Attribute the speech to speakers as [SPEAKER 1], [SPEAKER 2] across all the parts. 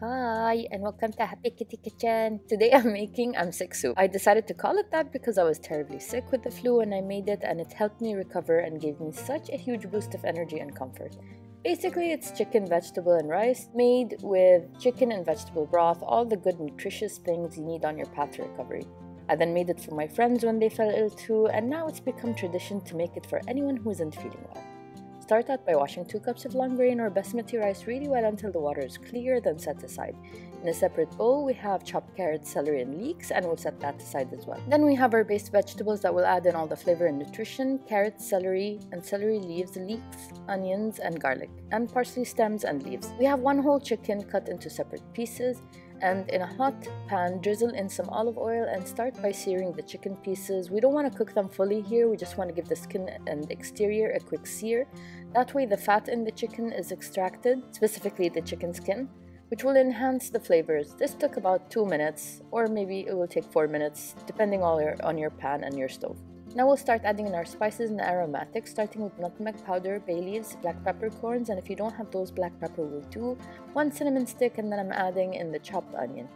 [SPEAKER 1] Hi and welcome to Happy Kitty Kitchen. Today I'm making sick soup. I decided to call it that because I was terribly sick with the flu and I made it and it helped me recover and gave me such a huge boost of energy and comfort. Basically, it's chicken, vegetable, and rice made with chicken and vegetable broth, all the good nutritious things you need on your path to recovery. I then made it for my friends when they fell ill too, and now it's become tradition to make it for anyone who isn't feeling well. Start out by washing 2 cups of long grain or basmati rice really well until the water is clear, then set aside. In a separate bowl, we have chopped carrots, celery, and leeks, and we'll set that aside as well. Then we have our base vegetables that will add in all the flavor and nutrition: carrots, celery, and celery leaves, leeks, onions, and garlic, and parsley stems and leaves. We have 1 whole chicken cut into separate pieces, and in a hot pan, drizzle in some olive oil and start by searing the chicken pieces. We don't want to cook them fully here, we just want to give the skin and exterior a quick sear. That way the fat in the chicken is extracted, specifically the chicken skin, which will enhance the flavors. This took about 2 minutes, or maybe it will take 4 minutes, depending on your pan and your stove. Now we'll start adding in our spices and aromatics, starting with nutmeg powder, bay leaves, black peppercorns, and if you don't have those, black pepper will do, 1 cinnamon stick, and then I'm adding in the chopped onion.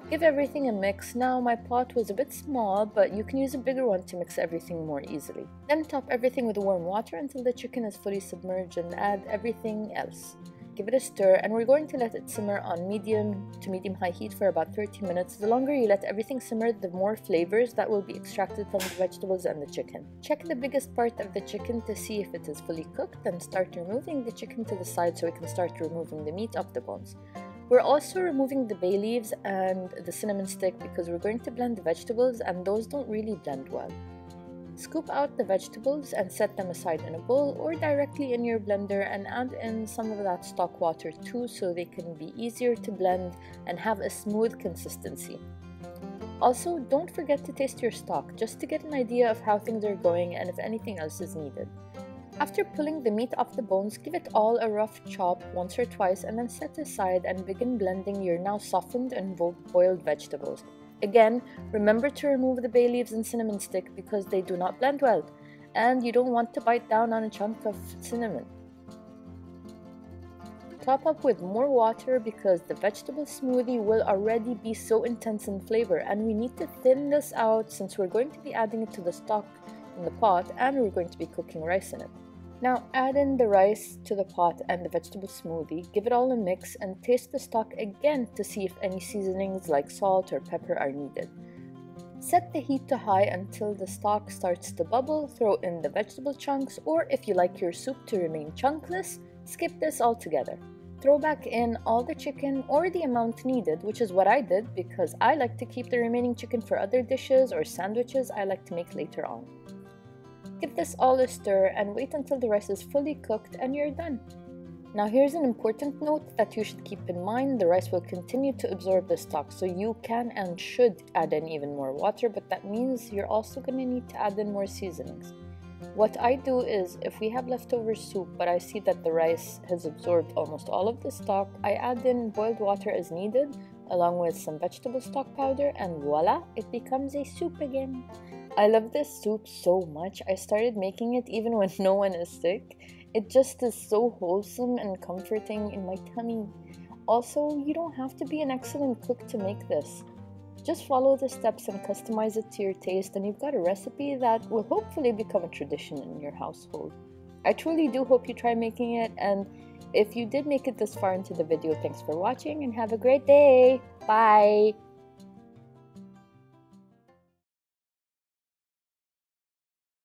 [SPEAKER 1] Give everything a mix. Now my pot was a bit small, but you can use a bigger one to mix everything more easily. Then top everything with warm water until the chicken is fully submerged and add everything else. Give it a stir, and we're going to let it simmer on medium to medium-high heat for about 30 minutes. The longer you let everything simmer, the more flavors that will be extracted from the vegetables and the chicken. Check the biggest part of the chicken to see if it is fully cooked, then start removing the chicken to the side so we can start removing the meat off the bones. We're also removing the bay leaves and the cinnamon stick because we're going to blend the vegetables and those don't really blend well. Scoop out the vegetables and set them aside in a bowl or directly in your blender and add in some of that stock water too so they can be easier to blend and have a smooth consistency. Also, don't forget to taste your stock just to get an idea of how things are going and if anything else is needed. After pulling the meat off the bones, give it all a rough chop once or twice and then set aside and begin blending your now softened and boiled vegetables. Again, remember to remove the bay leaves and cinnamon stick because they do not blend well, and you don't want to bite down on a chunk of cinnamon. Top up with more water because the vegetable smoothie will already be so intense in flavor, and we need to thin this out since we're going to be adding it to the stock in the pot and we're going to be cooking rice in it. Now add in the rice to the pot and the vegetable smoothie, give it all a mix and taste the stock again to see if any seasonings like salt or pepper are needed. Set the heat to high until the stock starts to bubble, throw in the vegetable chunks, or if you like your soup to remain chunkless, skip this altogether. Throw back in all the chicken or the amount needed, which is what I did because I like to keep the remaining chicken for other dishes or sandwiches I like to make later on. Give this all a stir and wait until the rice is fully cooked and you're done. Now here's an important note that you should keep in mind. The rice will continue to absorb the stock, so you can and should add in even more water, but that means you're also going to need to add in more seasonings. What I do is, if we have leftover soup but I see that the rice has absorbed almost all of the stock, I add in boiled water as needed along with some vegetable stock powder, and voila, it becomes a soup again. I love this soup so much. I started making it even when no one is sick. It just is so wholesome and comforting in my tummy. Also, you don't have to be an excellent cook to make this. Just follow the steps and customize it to your taste and you've got a recipe that will hopefully become a tradition in your household. I truly do hope you try making it, and if you did make it this far into the video, thanks for watching and have a great day. Bye!